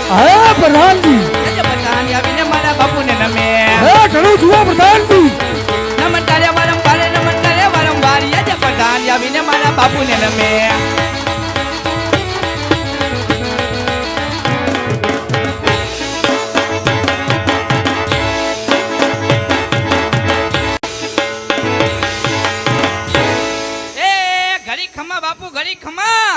હા પ્રધાનજી. પ્રધાન આવીને મારા બાપુને નમે. હા ઘણું જુઓ પ્રધાનજી. નમન કરે વારંવાર નમન કરે વારંવાર યજ પ્રધાન આવીને મારા બાપુને નમે. બાપુ ઘડી ખમા.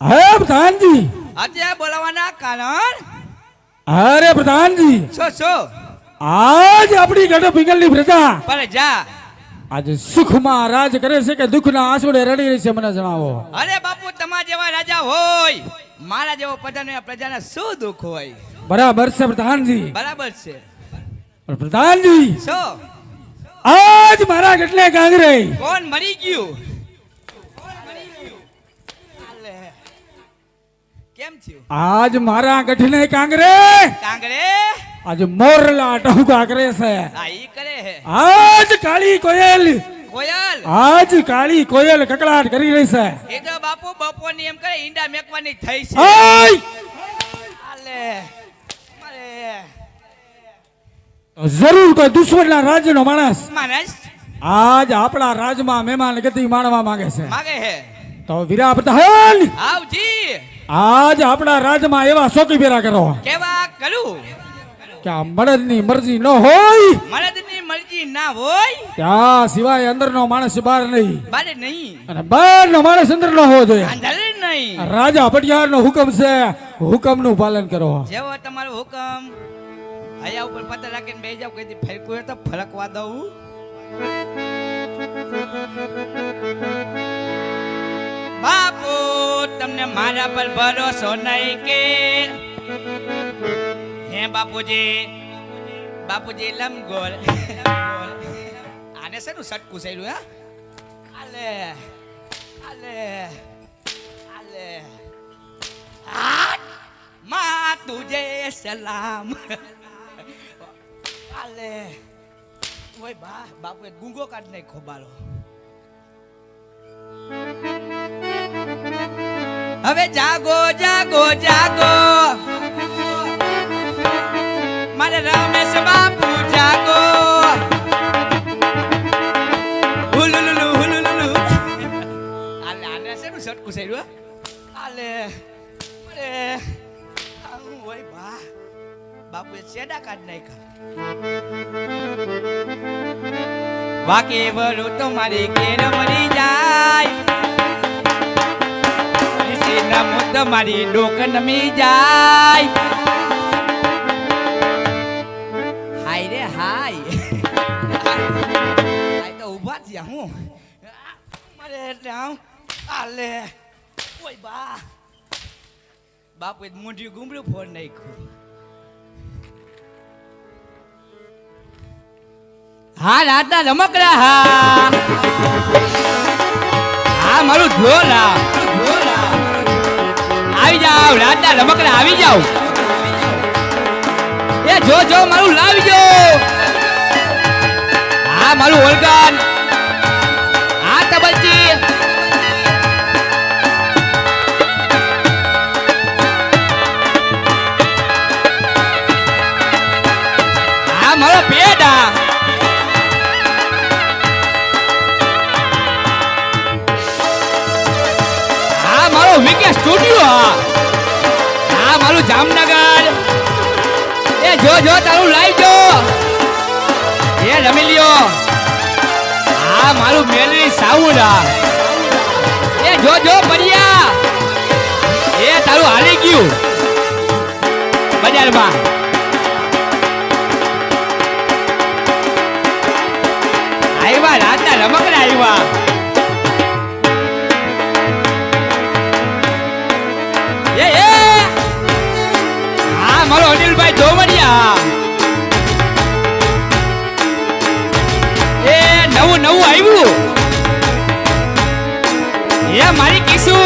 હા પ્રધાનજી. આજે બોલાવાના કારણ? અરે પ્રધાનજી, છો આજ આપણી ગઢ પિંગલની પ્રજા પર જા આજે સુખમાં રાજ કરે છે કે દુઃખના આંસુડે રડી રહી છે, મને જણાવો. અરે બાપુ તમારા જેવા રાજા હોય, મારા જેવો પ્રજાને શું દુઃખ હોય? બરાબર છે પ્રધાનજી, બરાબર છે. પણ પ્રધાનજી શું આજ મારા ગઢને કાંગરે કોણ મરી ગયું? કેમ થયું? આજ મારા ગઢને કાંગરે કાંગરે આજ મોરલા ટહુકા કરે છે. આ ઈ કરે હે. આજ કાળી કોયલ કોયલ આજ કાળી કોયલ કકળાટ કરી રહી છે. એ તો બાપુ બપોરની એમ કરે ઈંડા મેકવાની થઈ છે. આય આલે મારે જરૂર કોઈ દુશ્મનના રાજ્યનો માણસ માનસ આજ આપણા રાજમાં મહેમાન ગતિ માણવા માંગે છે. માગે હે તો વીરા પ્રધાન આવજી આજ આપણા રાજમાં એવા શોકી બેરા કરો કેવા કરું કે આ મરદની મરજી ન હોય, મરદની મરજી ના હોય ત્યાં સિવાય અંદરનો માણસ બહાર નહીં, બારે નહીં અને બહારનો માણસ અંદર ન હોવો જોઈએ. અંદર નહીં. રાજા પટિયારનો હુકમ છે, હુકમનું પાલન કરો. જેવો તમારો હુકમ. હયા ઉપર પત્તા રાખીને બેસી જાવ, કદી ફરકું હોય તો ફરકવા દઉં. બાપુ તમને મારા પર ભરોસો નહીં કે? હે બાપુજી, બાપુજી લમગોલ આને શેનું સટકું છે? હે આલે આલે આલે માં તુજે સલામ આલે. ઓય બા બાપુએ ગુંગો કાઢ નહીં ખોબારો. હવે જાગો જાગો જાગો મારે રમેશ બાપુ જાગો. હુલુલુલુ હુલુલુલુ આલે આને શેનું સટકું છે? આલે અરે આવું હોય બા બાપુએ છેડા કાઢ નાખ્યા. વાકે વરું તો મારી કેર મરી જાય, નમો તમારી ડોક નમી જાય. હાય રે હાય હાય તો ઉભા થયા હું મારે એટલે આમ આલે. ઓય બા બાપુએ મોઢી ગુમડું ફોડ નાખ્યું. હા રાતના રમકડા હા હા મારું ઢોલા આવી જાવ. રાતના રમકડા આવી જાવ. એ જો જો મારું લાવજો. હા મારું ઓર્ગન. હા તબલજી. હા મારો પેડા. વિકે સ્ટુડિયો. હા મારું જામનગર. એ જો જો તારું લાવજો. એ રમી લ્યો. હા મારું મેલરી સાઉરા. એ જો જો બઢિયા. એ તારું હાલી ગયું બજારમાં. આવ્યા રાતના રમકડા આવ્યા. મારો અનિલભાઈ જોમડિયા. એ નવું નવું આવ્યું. એ મારી કિસુ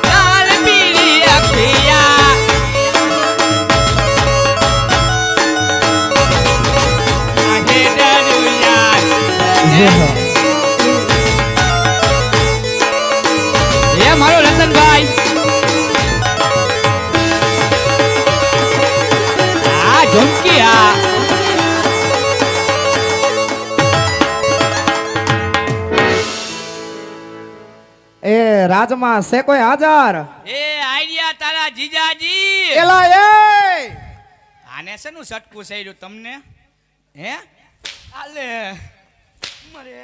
લાલ પીળી અખિયા. આગે ડરુયા. એ મારો રતનભાઈ. રાજમાં છે કોઈ હાજર? એ આઈડિયા તારા જીજાજી. એલા એ આને છે નું સટકું સર્યું તમને? હે આલે મરે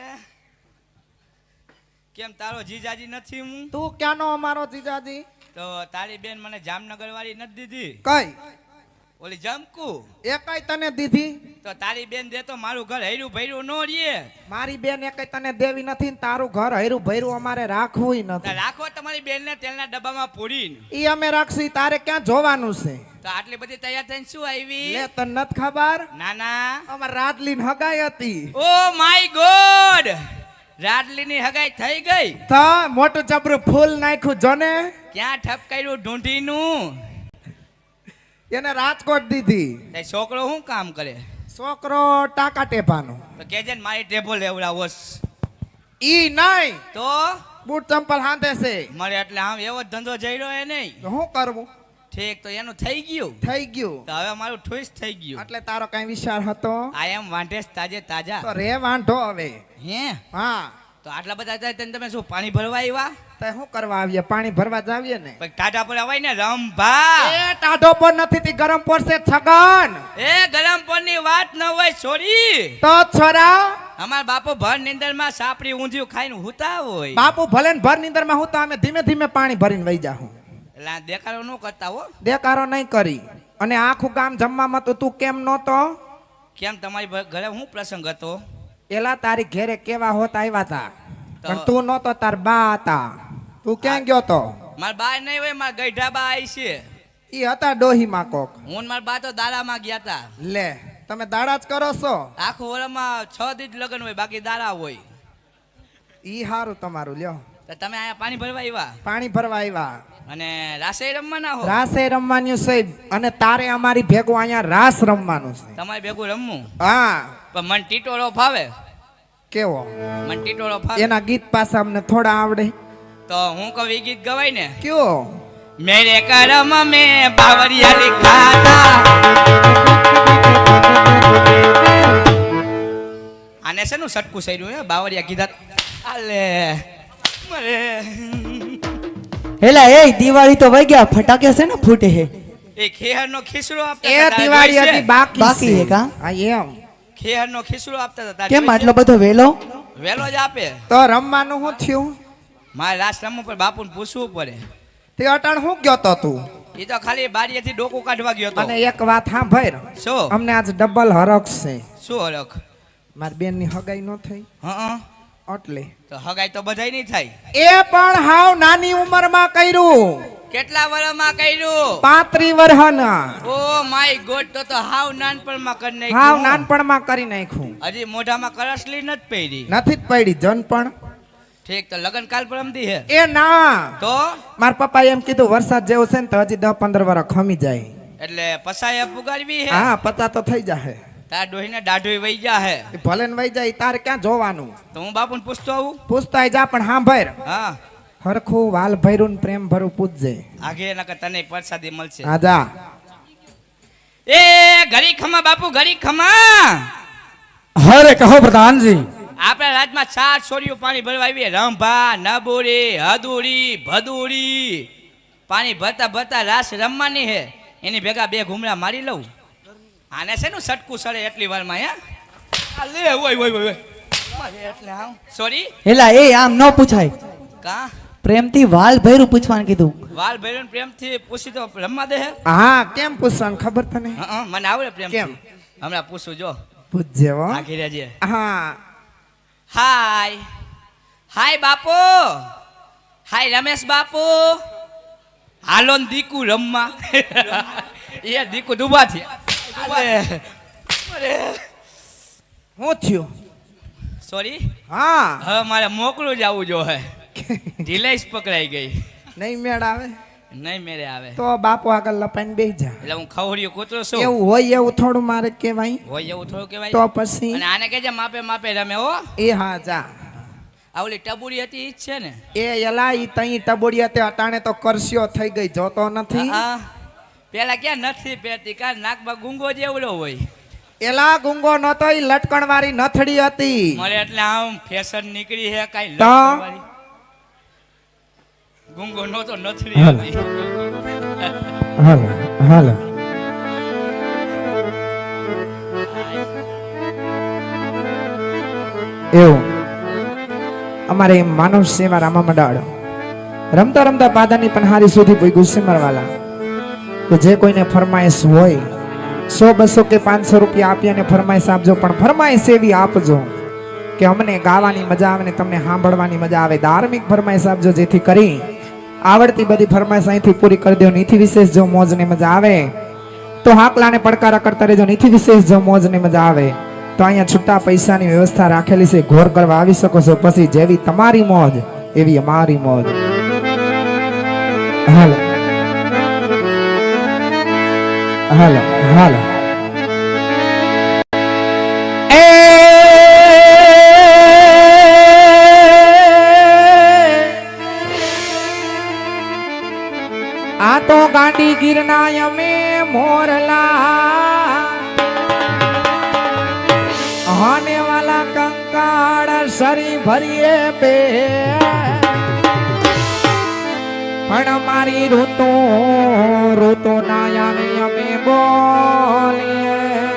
કેમ તારો જીજાજી નથી હું? તું ક્યાંનો અમારો જીજાજી? તો તારી બેન મને જામનગર વાળી નથી દીધી? કઈ ઓલી જમકુ. એ કઈ તને દીધી? તો તારી બેન દે તો મારું ઘર હૈરું ભૈરું નો રીએ. મારી બેન એ કઈ તને દેવી નથી ને તારું ઘર હૈરું ભૈરું અમારે રાખવું તો નથી. રાખો તમારી બેન ને તેલના ડબ્બામાં પૂરીને. ઈ અમે રાખશી, તારે ક્યાં જોવાનું છે? તો આટલી બધી તૈયાર થઈને શું આવી? લે તને નથી ખબર? ના ના. અમાર રાજલીન હગાઈ હતી. ઓ માય ગોડ, રાડલીની હગાઈ થઈ ગઈ. તો મોટું જબરું ફૂલ નાખ્યું જોને. ક્યાં ઠપકાર્યું ઢૂંઢીનું? એને રાજકોટ દીધી. તે છોકરો શું કામ કરે? છોકરો ટાકા ટેપાનો. તો કેજે ને મારી ટેબલ લેવડાવોસ. ઈ નહીં તો બૂટ ચંપલ હાંધે છે. મારે એટલે આમ એવો જ ધંધો જઈ રહ્યો એ નહીં. તો શું કરવું? ઠીક, તો એનું થઈ ગયું. થઈ ગયું. તો હવે મારું ઠોઈસ થઈ ગયું. એટલે તારો કઈ વિચાર હતો? આઈ એમ વાંઢેસ તાજે તાજા. તો રે વાંઢો હવે. હે હા તો આટલા બધા હતા તેને તમે શું પાણી ભરવા આવ્યા? તે શું કરવા આવીએ? પાણી ભરવા જ આવીએ ને. પછી ટાટા પર અવાય ને રંભા. એ ટાઢો પર નથી, તી ગરમ પડશે છગન. એ ગરમ પરની વાત ન હોય છોરી. તો છોરા અમાર બાપો ભર નીંદર માં સાપડી ઊંધિયું ખાઈને હુતા હોય. બાપુ ભલે ને ભર નીંદર માં હું તો અમે ધીમે ધીમે પાણી ભરીને વહી જાહું. એટલે આ દેખાડો ન કરતા હો. દેકારો નહીં કરી. અને આખું ગામ જમવામાં તો તું કેમ નહોતો? કેમ તમારી ઘરે શું પ્રસંગ હતો? એલા તારી ઘેરે કેવા હોત આવ્યા તા, તો- પણ તું નહોતો, તાર બા હતા. તું ક્યાં ગયો તો? મારા બા નહીં હોય, મારા ગઈઢા બા આવી છે. ઈ હતા ડોહીમાં કોક. હું ને મારા બા તો દાડામાં ગયા હતા. લે તમે દાડા જ કરો છો? આખું વરમાં 6 દી જ લગ્ન હોય, બાકી દાડા હોય. ઈ હારું તમારું લ્યો. તો તમે અહીંયા પાણી ભરવા આવ્યા પાણી ભરવા આવ્યા. અને રાસે રમવાના હો? રાસે રમવાનું છે અને તારે અમારી ભેગું અહીંયા રાસ રમવાનું છે. તમારે ભેગું રમવું? હા. પણ મને ટીટોળો ફાવે. કેવો? મને ટીટોળો ફાવે. એના ગીત પાછા અમને થોડા આવડે. તો હું કવિ ગીત ગવાય ને. કયો? મેરે કરમ में बावरिया लिखा था. આને શેનું સટકું સર્યું હે? બાવરિયા કીધા. આલે મરે હેલા એ દિવાળી તો વઈ ગયા, ફટાકે છે ને ફૂટે હે. એ ખેહરનો ખીસડો આપતા એ હતા, તારે દિવાળી જોઈ છે? હતી બાકી બાકી છે કા? હા એમ. ખેહરનો ખીસડો આપતા હતા, તારે કેમ જોઈ આટલો છે? બધો વેલો? વહેલો જ આપે. તો રમવાનું શું થયું? મારે લાસ્ટ રમવું પર બાપુને પૂછવું પડે. તે અટાણ શું ગયો તો તું? એ તો ખાલી બારીએથી ડોકું કાઢવા ગયો તો. અને એક વાત સાંભળ, શું? અમને આજ ડબલ હરખ છે. શું હરખ? મારી બેન ની હગાઈ ન થઈ હા એટલે. તો હગાઈ તો બધાય નહીં થાય. એ પણ હાવ નાની ઉંમરમાં કર્યું. કેટલા વર્ષમાં કર્યું? 35 વર્ષના. ઓ માય ગોડ, તો હાવ નાનપણમાં કરી નાખ્યું. હાવ નાનપણમાં કરી નાખ્યું. હજી મોઢામાં કરસલી નથી પહેરી. નથી જ પડી જન પણ. ઠીક, તો લગન કાલ પરમદી હે. એ ના, તો મારા પપ્પા એમ કીધું વરસાદ જેવું છે ને તો હજી 10-15 વર્ષ ખમી જાય. એટલે પસાય પુગાડવી હે. હા પતા તો થઈ જાય. તાર ડોહીને દાઢોઈ વઈ જા હે. એ ભલે ને વહી જાય, તારે ક્યાં જોવાનું? તો હું બાપુને પૂછતો આવું. પૂછતા જા, પણ સાંભળ, હા હરખું વાલ ભર્યું ને પ્રેમ ભરું પૂછજે. આગે નકર તને પ્રસાદી મળશે. હા જા. એ ઘડી ખમા બાપુ, ઘડી ખમા. હરે કહો પ્રધાનજી. આપણા રાજમાં 4 છોરીઓ પાણી ભરવા આવી. રંભા, નબોરી, હદુરી, ભદુરી. પાણી ભરતા ભરતા રાસ રમવાની હે. એની ભેગા 2 ઘૂમરા મારી લઉં. આને છે નું સટકું સડે એટલી વારમાં હે. આ લે ઓય ઓય ઓય. મારે એટલે આવ. સોરી. હેલા એ આમ ન પૂછાય, કા? પ્રેમથી વાલ ભૈરું પૂછવાનું કીધું. વાલ ભૈરન પ્રેમથી પૂછી તો રમવા દે હે. હા કેમ પૂછવાનું ખબર તને? હા મને આવડે પ્રેમથી. કેમ? હમણાં પૂછું જો. પૂછજે હો. આખી રેજે. હા. હાય હાય બાપુ. હાય રમેશ બાપુ. હાલો ને દીકુ રમવા. એ દીકુ ડૂબા થયા. શું થયું? સોરી. હા. હવે મારે મોકલું જ આવું જો હે. ઢીલાઈસ પકડાઈ ગઈ. નહીં મેળ આવે નહીં મેરે આવે. તો બાપુ આગળ લપાઈને બેસી જા. એટલે હું ખવડિયો કૂતરો છું. એવું હોય એવું થોડું મારે કહેવાય. હોય એવું થોડું કહેવાય. તો પછી અને આને કહેજે માપે માપે રમે હો. એ હા જા. આ ઓલી ટબુડી હતી ઈ જ છે ને? એ એલા ઈ તઈ ટબોડી હતી, અટાણે તો કરસ્યો થઈ ગઈ, જોતો નથી. હા પેલા ક્યાં નથી પહેરતી, કાર નાકમાં ગુંગો જેવડો હોય. એલા ગુંગો નતો, ઈ લટકણ વાળી નથડી હતી. મળે એટલે આમ ફેશન નીકળી હે કાઈ તો? લટકણવાળી. ગુંગો નહોતો નથડી હાલો. હતી. હાલો હાલો એવું અમારે માનવ સેવા રામા મંડળ રમતા રમતા પાદાની પનહારી સુધી પૂગ્યું છે મારવાલા. તો જે કોઈને ફરમાઈશ હોય 100 200 કે 500 રૂપિયા આપી અને ફરમાઈશ આપજો, પણ ફરમાઈશ એવી આપજો કે અમને ગાવાની મજા આવે ને તમને સાંભળવાની મજા આવે. ધાર્મિક ફરમાઈશ આપજો જેથી કરી આવડતી બધી ફરમાઈશ અહીંથી પૂરી કરી દો. નીથી વિશેષ જો મોજ ને મજા આવે તો હાકલાને પડકારા કરતા રહેજો. નીથી વિશેષ જો મોજ ને મજા આવે તો અહીંયા છૂટા પૈસાની વ્યવસ્થા રાખેલી છે, ઘોર કરવા આવી શકો છો. પછી જેવી તમારી મોજ એવી અમારી મોજ. હાલો હાલો હાલો આ તો ગાંડી ગીરના અમે મોરલા હાને વાલા કંકાળ સરી ભરીએ પે, પણ મારી ઋતુ ના આવે અમે બોલીએ.